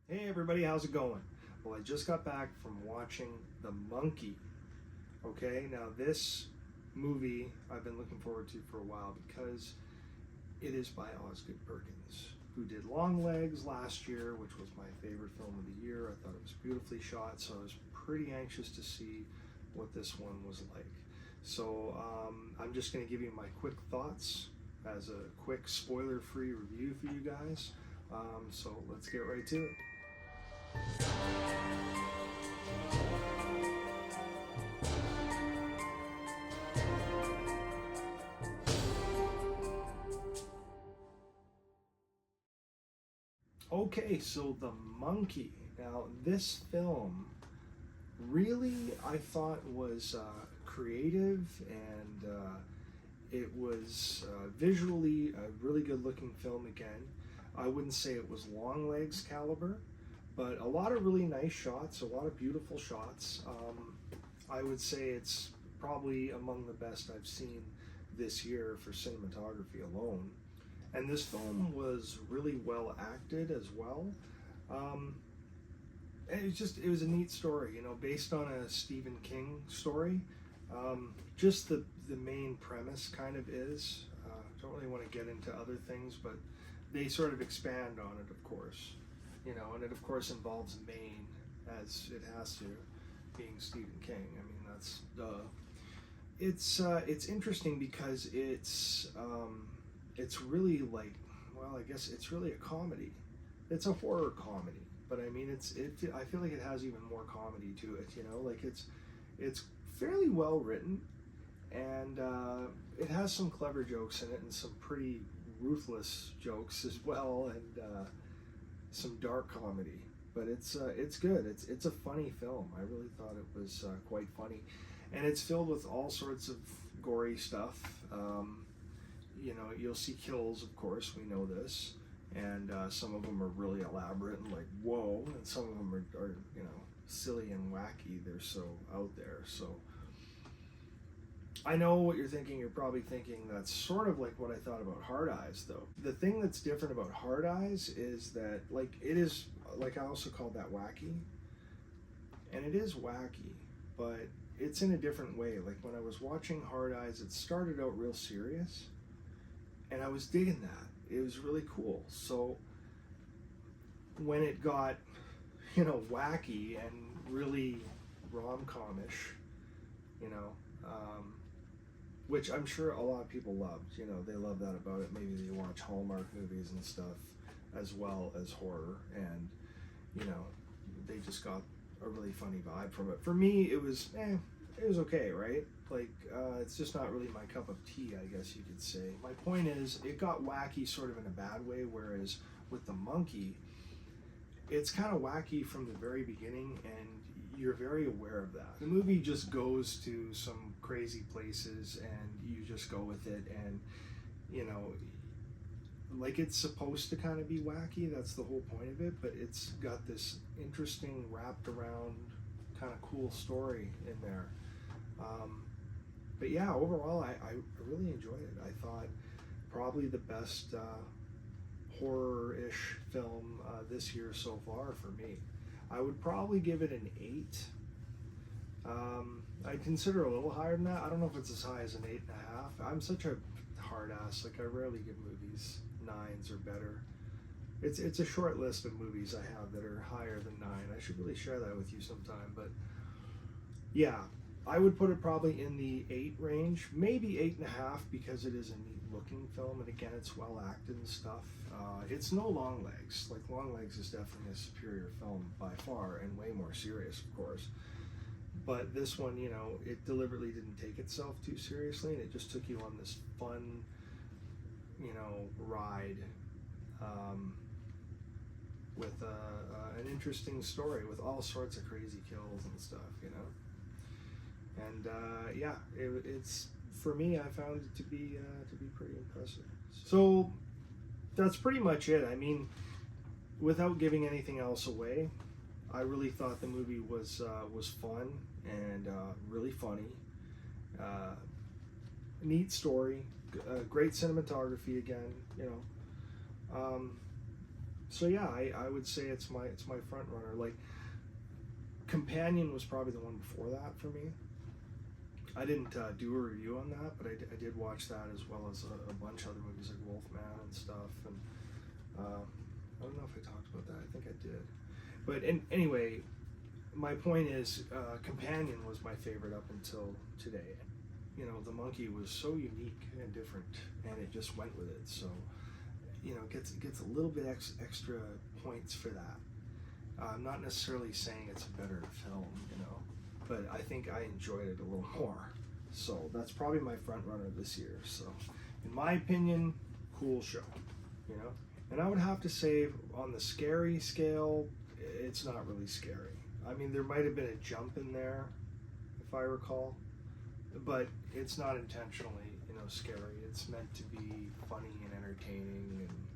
Hey everybody, how's it going? Well, I just got back from watching The Monkey. Okay, now this movie I've been looking forward to for a while because it is by Osgood Perkins, who did Long Legs last year, which was my favorite film of the year. I thought it was beautifully shot, so I was pretty anxious to see what this one was like. So I'm just going to give you my quick thoughts as a quick spoiler-free review for you guys. So let's get right to it. Okay, so The Monkey. Now, this film really, I thought, was creative and it was visually a really good looking film again. I wouldn't say it was Long Legs caliber, but a lot of really nice shots, a lot of beautiful shots. I would say it's probably among the best I've seen this year for cinematography alone. And this film was really well acted as well. Um, and it was a neat story, based on a Stephen King story. Just the main premise kind of is. Don't really want to get into other things, but they sort of expand on it, of course. And it of course involves Maine, as it has to, being Stephen King. I mean, that's it's interesting because it's really like, well, I guess it's really a comedy. It's a horror comedy, but I mean, I feel like it has even more comedy to it. Like it's fairly well written, and it has some clever jokes in it and some pretty ruthless jokes as well, and some dark comedy. But it's good. It's a funny film. I really thought it was quite funny, and it's filled with all sorts of gory stuff. You'll see kills, of course, we know this, and some of them are really elaborate and like, whoa, and some of them are silly and wacky. They're so out there. So I know what you're thinking. You're probably thinking that's sort of like what I thought about Hard Eyes, though. The thing that's different about Hard Eyes is that, like, it is, like, I also call that wacky, and it is wacky, but it's in a different way. Like, when I was watching Hard Eyes, it started out real serious, and I was digging that. It was really cool. So when it got, wacky and really rom-comish, you know, um, which I'm sure a lot of people loved. They love that about it. Maybe they watch Hallmark movies and stuff as well as horror, and they just got a really funny vibe from it. For me, it was okay, right? Like, it's just not really my cup of tea, I guess you could say. My point is, it got wacky sort of in a bad way, whereas with The Monkey, it's kind of wacky from the very beginning, and you're very aware of that. The movie just goes to some crazy places, and you just go with it, and, like, it's supposed to kind of be wacky, that's the whole point of it, but it's got this interesting, wrapped around, kind of cool story in there. But yeah, overall, I really enjoyed it. I thought probably the best horror-ish film this year so far for me. I would probably give it an 8. I'd consider a little higher than that. I don't know if it's as high as an 8.5. I'm such a hard ass. Like, I rarely give movies 9s or better. It's a short list of movies I have that are higher than 9. I should really share that with you sometime. But yeah, I would put it probably in the 8 range, maybe 8.5, because it is a neat looking film, and again, it's well acted and stuff. It's no Long Legs. Like, Long Legs is definitely a superior film by far, and way more serious, of course. But this one, it deliberately didn't take itself too seriously, and it just took you on this fun, ride with an interesting story with all sorts of crazy kills and stuff, And yeah, it's, for me, I found it to be pretty impressive. So that's pretty much it. I mean, without giving anything else away, I really thought the movie was fun and really funny. Neat story, great cinematography again. So yeah, I would say it's my front runner. Like, Companion was probably the one before that for me. I didn't do a review on that, but I did watch that as well as a bunch of other movies like Wolfman and stuff. And I don't know if I talked about that. I think I did. But anyway, my point is, Companion was my favorite up until today. You know, the monkey was so unique and different, and it just went with it. So, you know, it gets a little bit extra points for that. I'm not necessarily saying it's a better film, you know, but I think I enjoyed it a little more. So that's probably my front runner this year. So, in my opinion, cool show, you know. And I would have to say, on the scary scale, it's not really scary. I mean, there might have been a jump in there, if I recall, but it's not intentionally, you know, scary. It's meant to be funny and entertaining, and,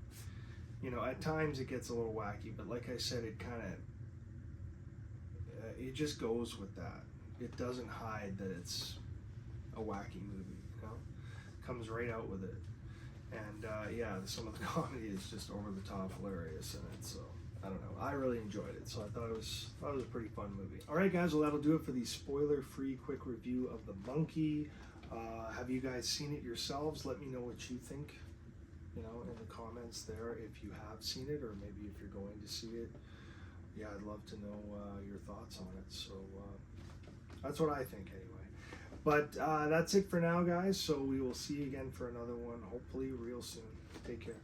you know, at times it gets a little wacky, but like I said, it kind of, it just goes with that. It doesn't hide that it's a wacky movie, you know? It comes right out with it. And yeah, some of the comedy is just over the top hilarious in it, so I don't know. I really enjoyed it, so I thought it was a pretty fun movie. All right, guys, well, that'll do it for the spoiler-free quick review of The Monkey. Have you guys seen it yourselves? Let me know what you think, you know, in the comments there, if you have seen it, or maybe if you're going to see it. Yeah, I'd love to know your thoughts on it. So that's what I think, anyway. But that's it for now, guys. So we will see you again for another one, hopefully real soon. Take care.